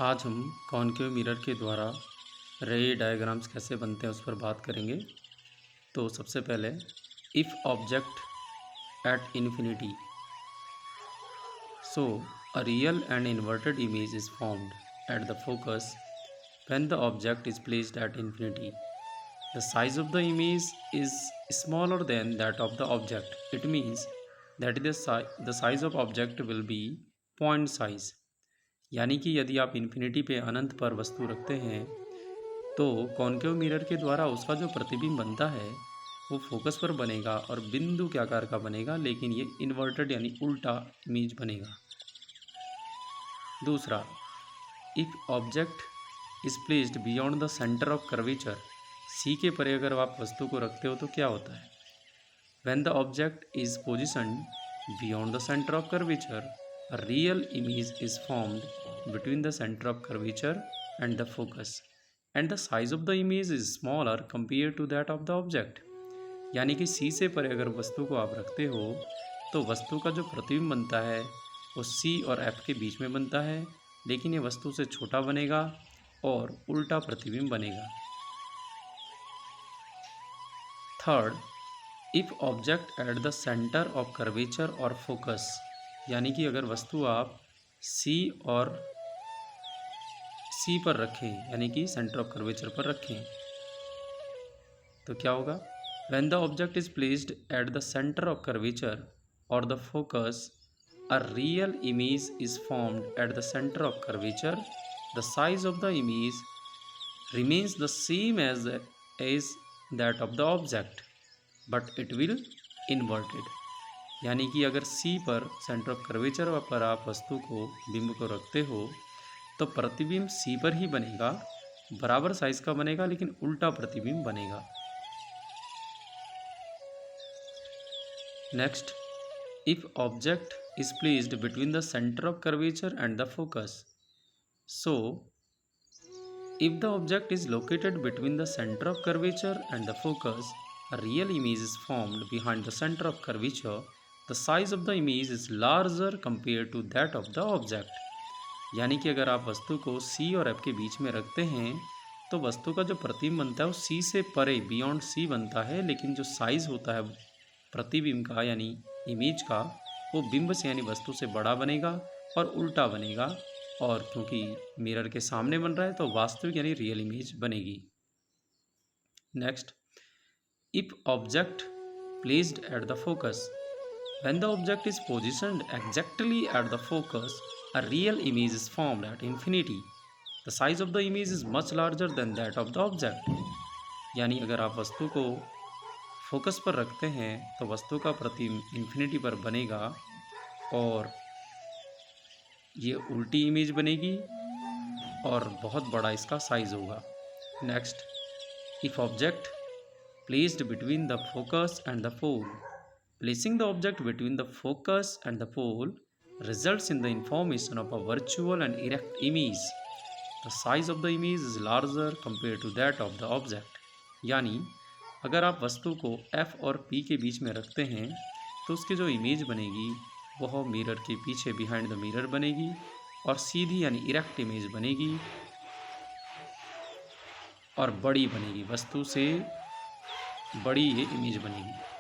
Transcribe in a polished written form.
आज हम concave mirror के द्वारा रे डायग्राम्स कैसे बनते हैं उस पर बात करेंगे। तो सबसे पहले if object at infinity, so a real and inverted image is formed at the focus when the object is placed at infinity. The size of the image is smaller than that of the object. It means that the size of object will be point size. यानी कि यदि आप infinity पे अनंत पर वस्तु रखते हैं तो कॉनकेव मिरर के द्वारा उसका जो प्रतिबिंब बनता है वो फोकस पर बनेगा और बिंदु के आकार का बनेगा, लेकिन ये इन्वर्टेड यानी उल्टा इमेज बनेगा। दूसरा, if object is placed beyond the centre of curvature, C के परे अगर आप वस्तु को रखते हो तो क्या होता है? When the object is positioned beyond the centre of curvature, a real image is formed between the center of curvature and the focus, and the size of the image is smaller compared to that of the object. यानी कि C से परे अगर वस्तु को आप रखते हो तो वस्तु का जो प्रतिबिंब बनता है वो C और F के बीच में बनता है, लेकिन ये वस्तु से छोटा बनेगा और उल्टा प्रतिबिंब बनेगा। Third, if object at the centre of curvature और फोकस, यानी कि अगर वस्तु आप C और C पर रखें, यानी कि सेंटर ऑफ कर्वेचर पर रखें, तो क्या होगा? When the object is placed at the centre of curvature और the focus, a real image is formed at the centre of curvature. The size of the image remains the same as that of the object, but it will inverted. यानी कि अगर C पर centre of curvature पर आप वस्तु को बिंब को रखते हो तो प्रतिबिंब C पर ही बनेगा, बराबर साइज का बनेगा, लेकिन उल्टा प्रतिबिंब बनेगा। Next, if object is placed between the centre of curvature and the focus, so if the object is located between the center of curvature and the focus, a real image is formed behind the center of curvature. The size of the image is larger compared to that of the object. यानी कि अगर आप वस्तु को C और F के बीच में रखते हैं तो वस्तु का जो प्रतिबिंब बनता है वो C से परे बियॉन्ड C बनता है, लेकिन जो साइज होता है प्रतिबिंब का यानी इमेज का वो बिंब से यानी वस्तु से बड़ा बनेगा और उल्टा बनेगा, और क्योंकि मिरर के सामने बन रहा है तो वास्तविक यानी रियल इमेज बनेगी। Next, if object placed at the focus, when the object is positioned exactly at the focus, a real image is formed at infinity. The size of the image is much larger than that of the object. यानी अगर आप वस्तु को focus पर रखते हैं तो वस्तु का प्रतिबिंब इन्फिनिटी पर बनेगा और ये उल्टी इमेज बनेगी और बहुत बड़ा इसका साइज होगा। Next, if object placed between the focus and the pole, placing the object between the focus and the pole results in the information of a virtual and erect image. The size of the image is larger compared to that of the object. यानी अगर आप वस्तु को F और P के बीच में रखते हैं तो उसकी जो इमेज बनेगी वह मिरर के पीछे बिहाइंड द मिरर बनेगी और सीधी यानी इरेक्ट इमेज बनेगी और बड़ी बनेगी, वस्तु से बड़ी ये इमेज बनेगी।